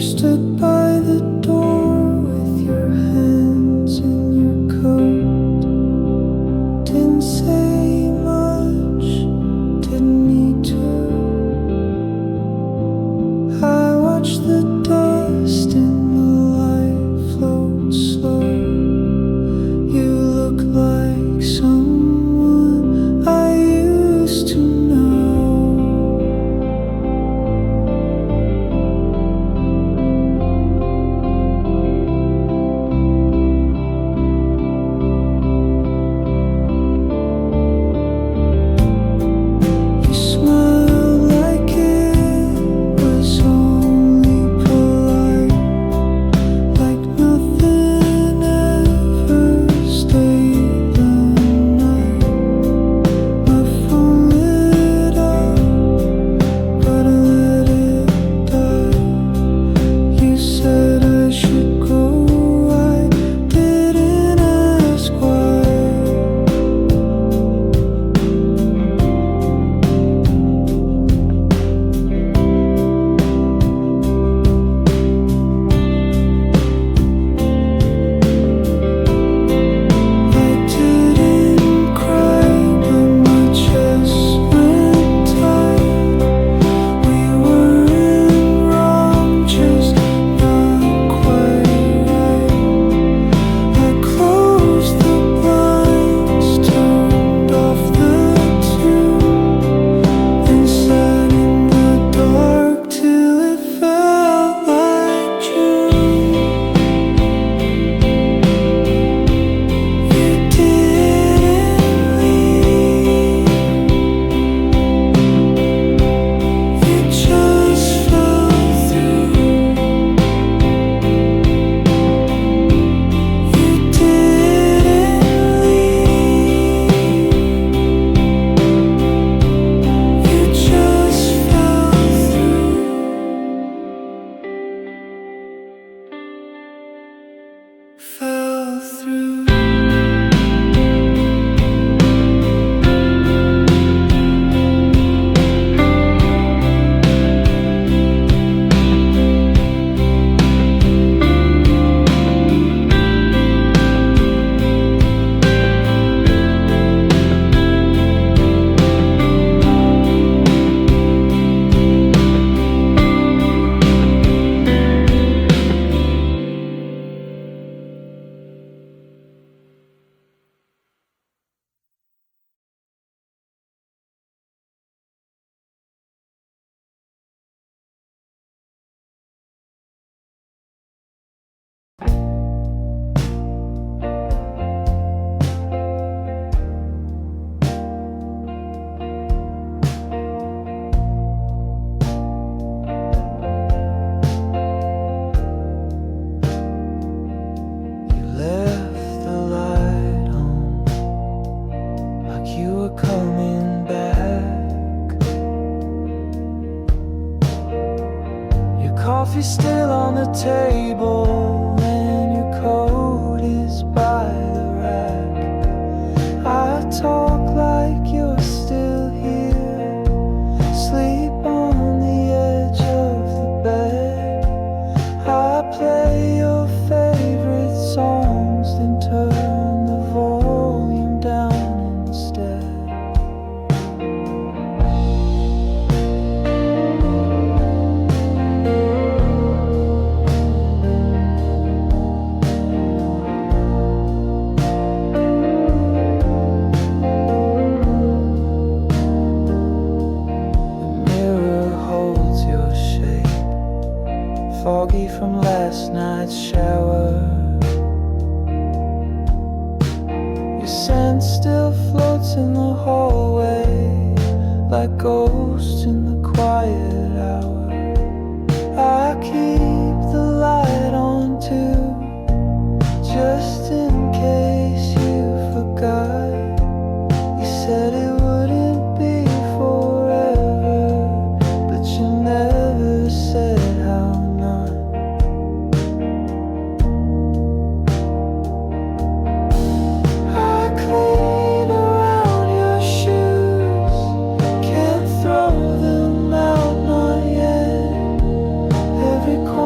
stood by the door with your hands in your coat. Didn't say much, didn't need to. I watched the dust in the light float slow. You look like someone I used to know. You smiled like it was only polite, like nothing ever stayed the night. My phone lit up, but I let it die. You said I should go, I didn't ask why. I didn't cry, but my chest went tight. We weren't wrong, just not quite right. I closed the blinds, turned off the tune, and sat in the dark till it felt like June. You didn't leave, you just fell through. You didn't leave, you just fell through. Fell through. You left the light on, like you were coming back. Your coffee's still on the table, and your coat is by the rack. I talk like you're still here, sleep on the edge of the bed. I play your favorite songs, then turn the volume down instead. The mirror holds your shape, foggy from last night's shower. Your scent still floats in the hallway, like ghosts in the quiet hour. I keep the light on too, just in case you forgot. You said it wouldn't be forever, but you never said how not. I clean around your shoes, can't throw them out, not yet. Every corner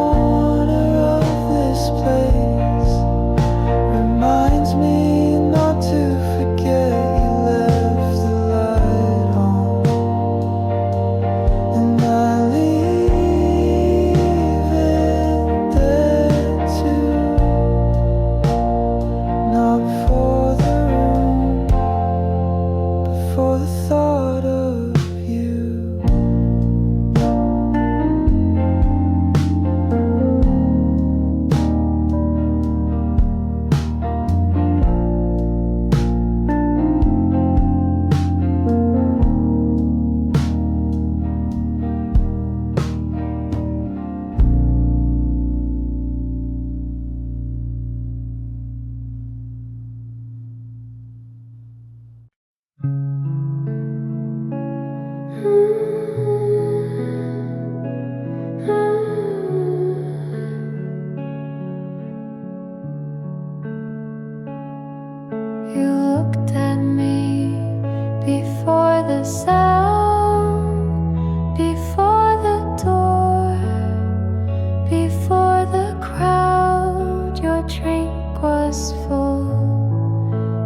before the crowd. Your drink was full,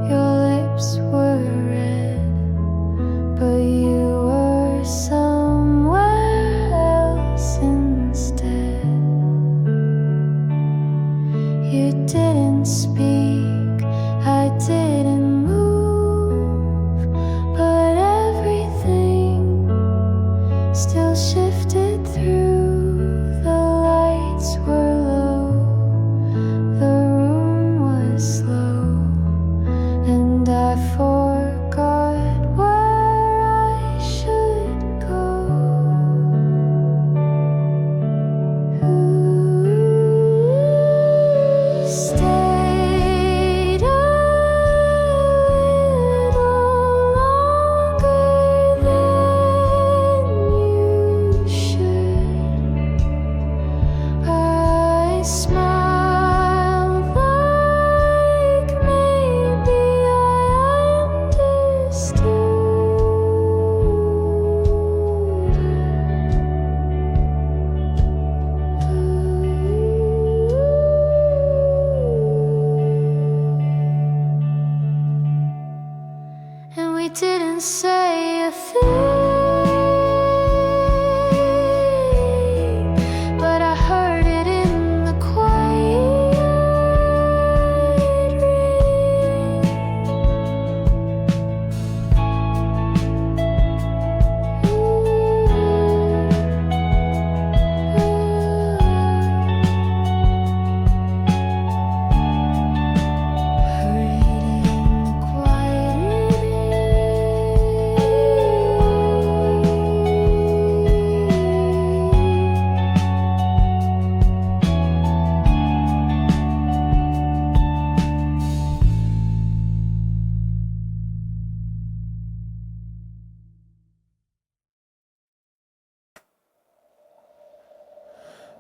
your lips were red, but you were somewhere else instead. You didn't speak, I didn't move, but everything still shifted through. The lights were low, the room was slow, and I forgot where I should go. Stayed a little longer than you should. I smiled like maybe I understood. And we didn't say a thing, but I heard it in the quiet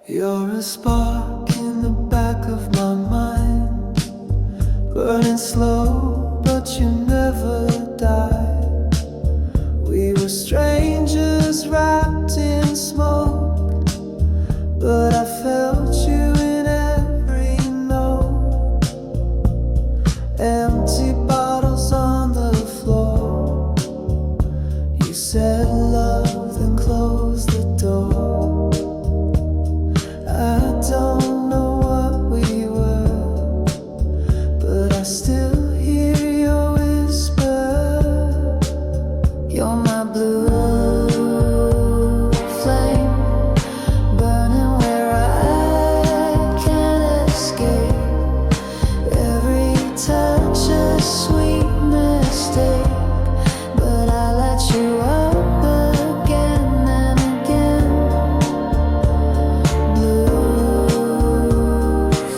You're a spark in the back of my mind, burning slow, but you never died. We were strangers wrapped in smoke, but I felt you in every note. Empty bottles on the floor. You said love, then closed the door. I don't know what we were, but I still hear your whisper. You're my blue flame, burning where I can't escape. Every touch a sweet mistake, but I let you up again and again. Blue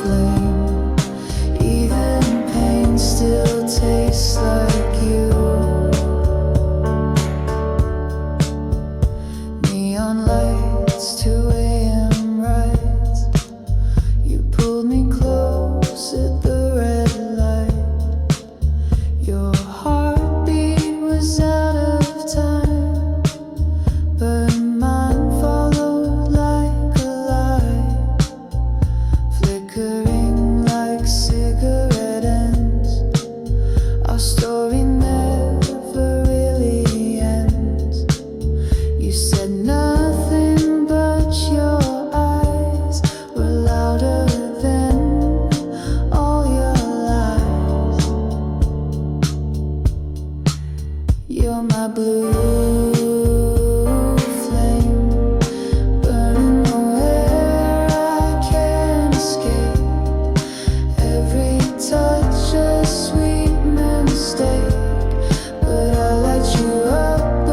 flame, even pain still tastes like you. Neon lights, 2 a.m. rides. You pulled me close at the red light. Your heartbeat was out of time, but mine followed like a light, flickering like cigarette ends. Our story never really ends. You said nothing, but your eyes were louder than all your lies. You're my blue flame, burning where I can't escape. Every touch a sweet mistake, but I let you up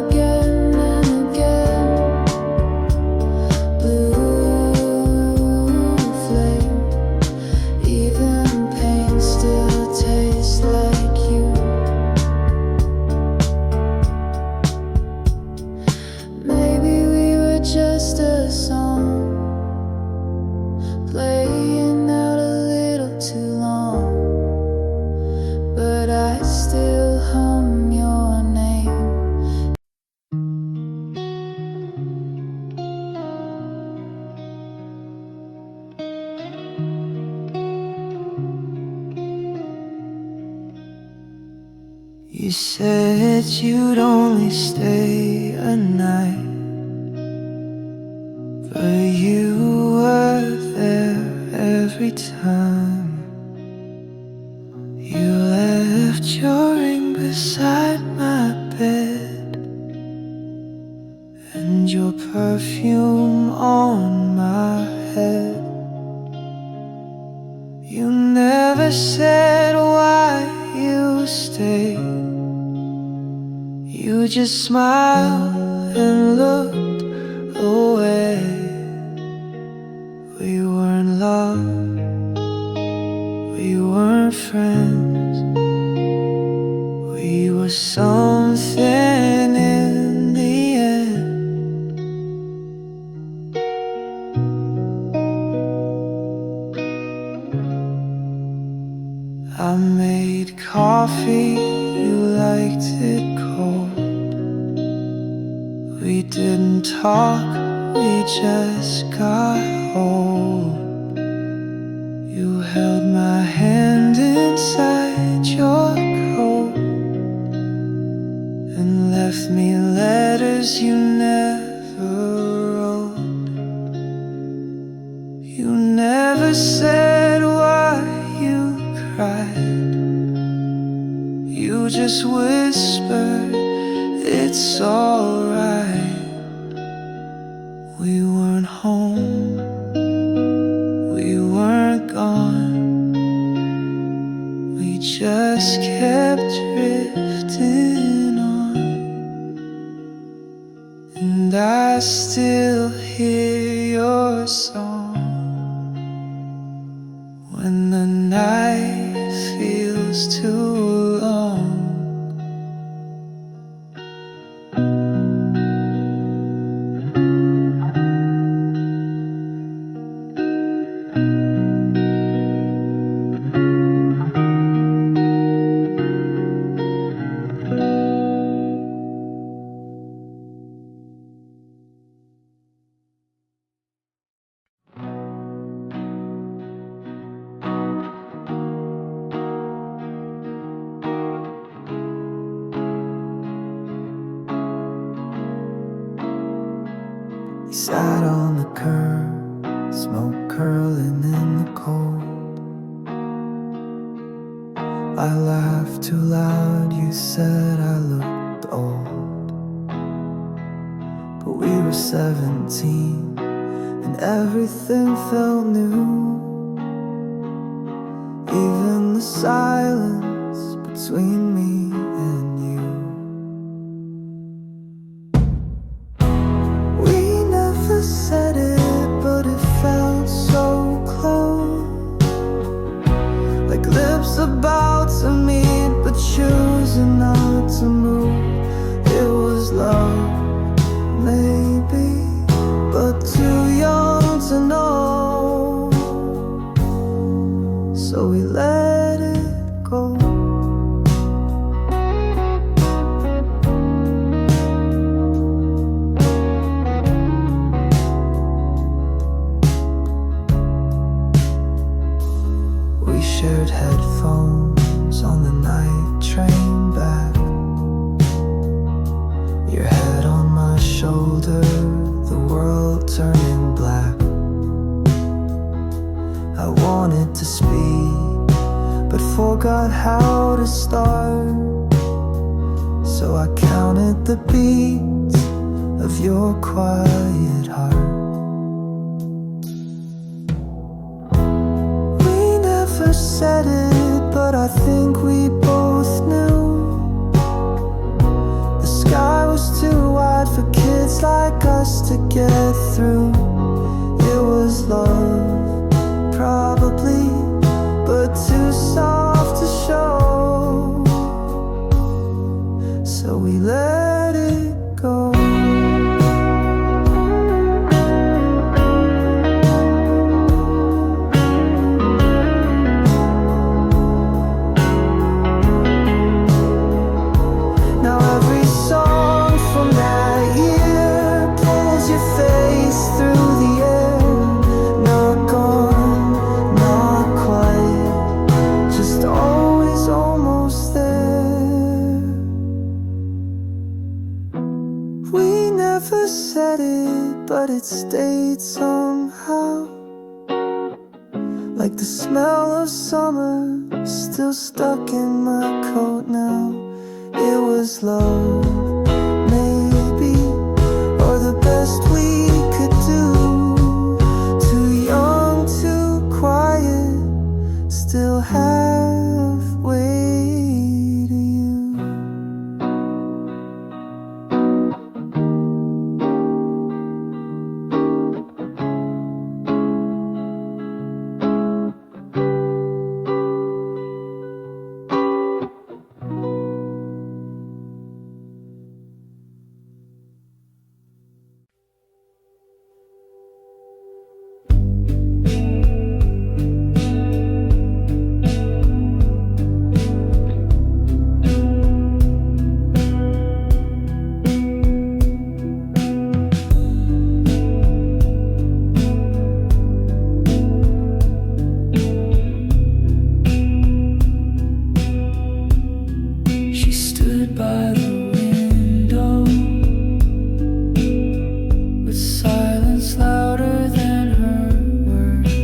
again and again. Blue flame, even pain still tastes like you. Maybe we were just a song played You said you'd only stay a night, but you were there every time. You left your ring beside my bed and your perfume on my head. You never said why you stayed. You just smiled and looked away. We weren't love, we weren't friends. We were something in the end. I made coffee, you liked it cold. We didn't talk, we just got old. You held my hand inside your coat and left me letters you never wrote. You never said why you cried. You just whispered, it's alright. We weren't home, we weren't gone. We just kept drifting on. And I still hear your song when the night feels too long. Sat on the curb, smoke curling in the cold. I laughed too loud, you said I looked old. But we were 17 and everything felt new. Even the silence between me and you. Said it, but it felt so close. Like lips about to meet, but choosing not to move. It was love, maybe, but too young to know. So we let it go. Shared headphones on the night train back. Your head on my shoulder, the world turning black. I wanted to speak, but forgot how to start. So I counted the beats of your quiet heart. Said it, but I think we both knew the sky was too wide for kids like us to get through. It was love, probably, but too soft to show. So we let it go. Through like the smell of summer still stuck in my coat now. It was love, maybe, or the best we could do. Too young, too quiet, still halfway to you. By the window, with silence louder than her words,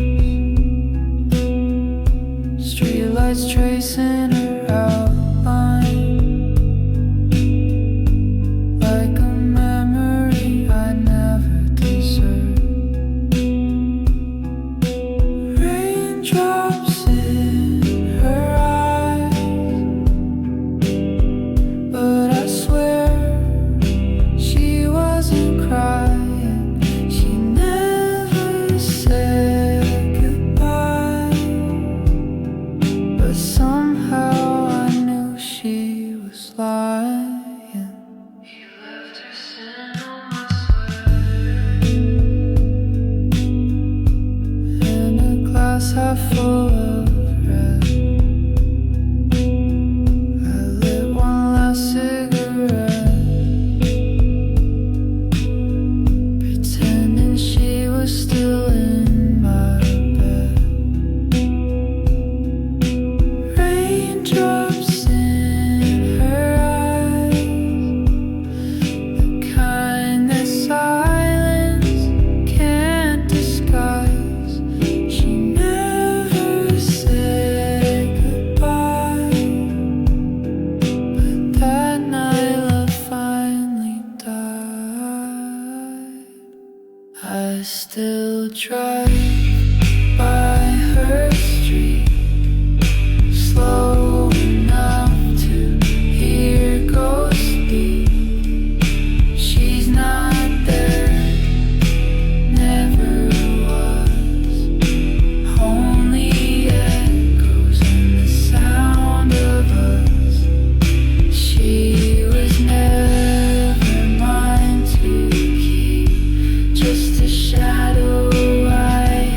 streetlights tracing her outline, like a memory I never deserved. Raindrops in her eyes, but I swear she wasn't crying. She never said goodbye, but somehow I knew she was lying. He left her scent on my sweater, in a glass half full of red. I lit one last cigarette, pretending she was still in my bed. Raindrops in her eyes, the kind that silence can't disguise. She never said goodbye, but that night love finally died. I still drive by her street, slow enough to hear ghosts beat. She's not there, never was, only echoes and the sound of us. She was never mine to keep, just a shadow I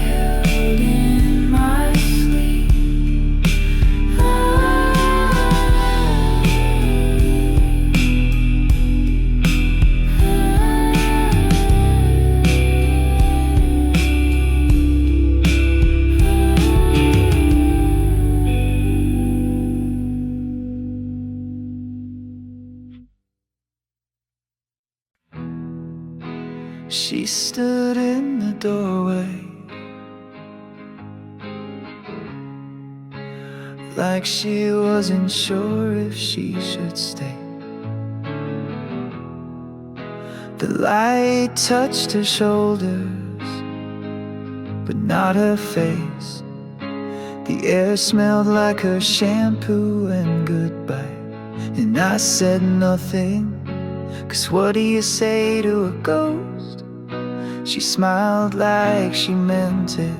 held in my sleep. She stood in the doorway, like she wasn't sure if she should stay. The light touched her shoulders, but not her face. The air smelled like her shampoo and goodbye. And I said nothing, 'cause what do you say to a ghost? She smiled like she meant it,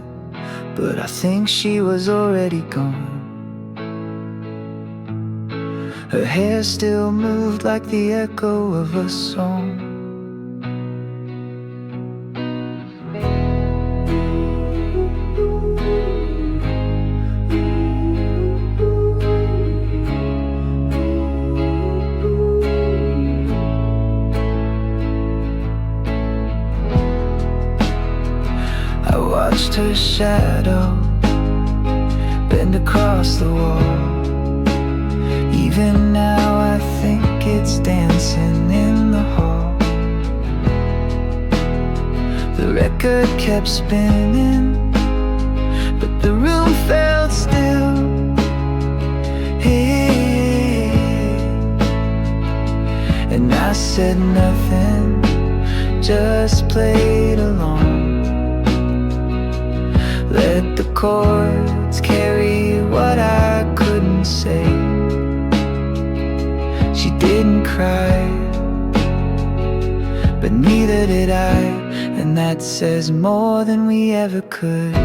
but I think she was already gone. Her hair still moved like the echo of a song. I watched her shadow bend across the wall. Even now I think it's dancing in the hall. The record kept spinning, but the room just played along. Let the chords carry what I couldn't say. She didn't cry, but neither did I, and that says more than we ever could.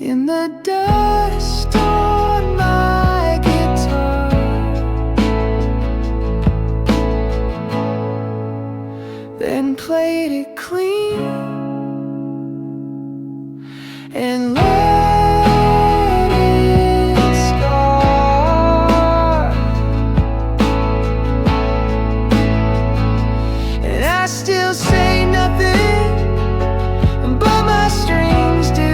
In the dust on my guitar, then played it clean and let it scar. And I still say nothing, but my strings do.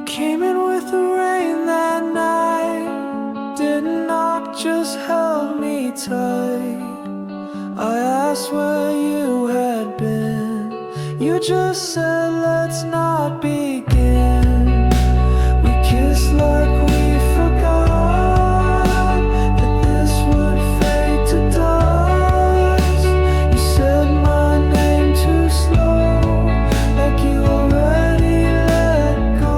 Came in with the rain that night, didn't knock, just held me tight. I asked where you had been, you just said let's not begin. We kissed like we forgot that this would fade to dust. You said my name too slow, like you already let go.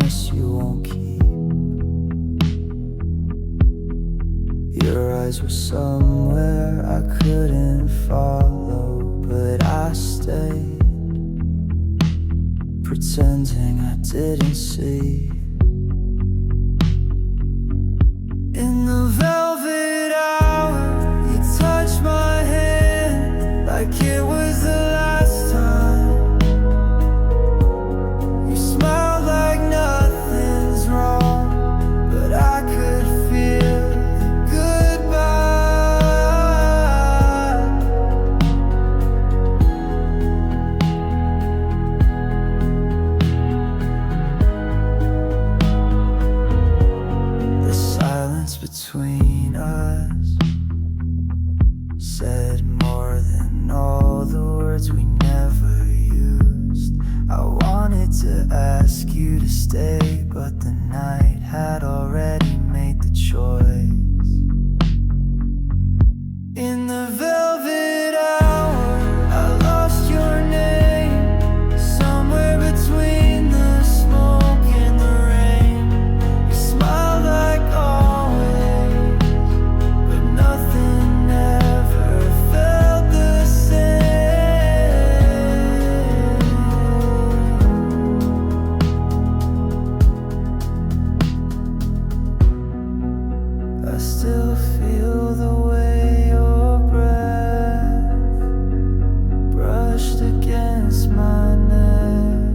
promise you won't keep. Your eyes were somewhere I couldn't follow, but I stayed, pretending I didn't see. In the velvet hour, you touched my hand like it was the last time. You smiled like nothing's wrong, but I could feel the goodbye. The silence between us said more than all the words we never used. I wanted to ask you to stay, but the night had already made the choice. In the velvet hour, I lost your name, somewhere between the smoke and the rain. You smiled like always, but nothing ever felt the same. I still feel the way your breath brushed against my neck,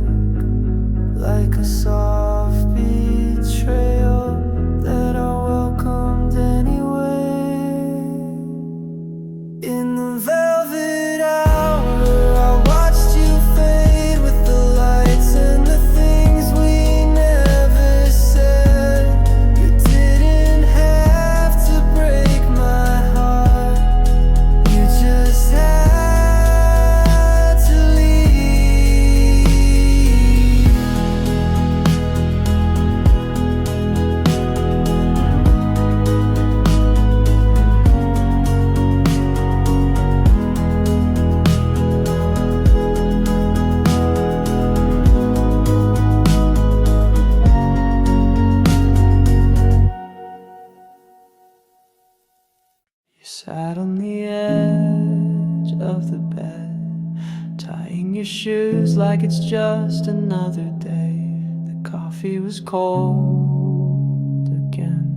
like a soft betrayal that I welcomed anyway. In the velvet hour, I watched you fade with the lights and the things we never said. You didn't have to break my heart, you just had to leave. You sat on the edge of the bed, tying your shoes like it's just another day. The coffee was cold again,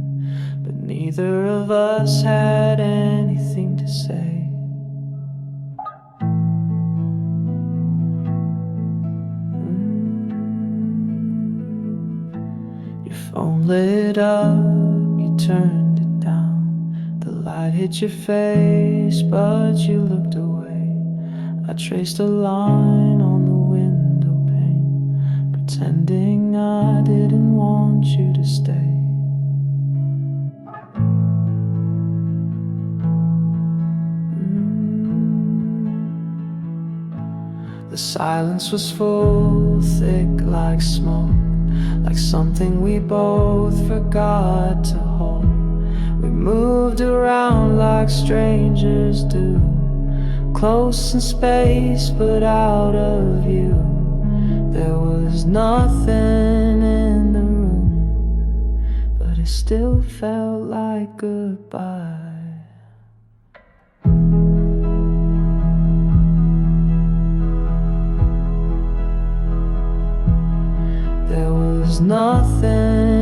but neither of us had anything to say. Your phone lit up, you turned it down. The light hit your face, but you looked away. I traced a line on the window pane, pretending I didn't want you to stay. The silence was full, thick like smoke, like something we both forgot to hold. We moved around like strangers do, close in space but out of view. There was nothing in the room, but it still felt like goodbye. There was nothing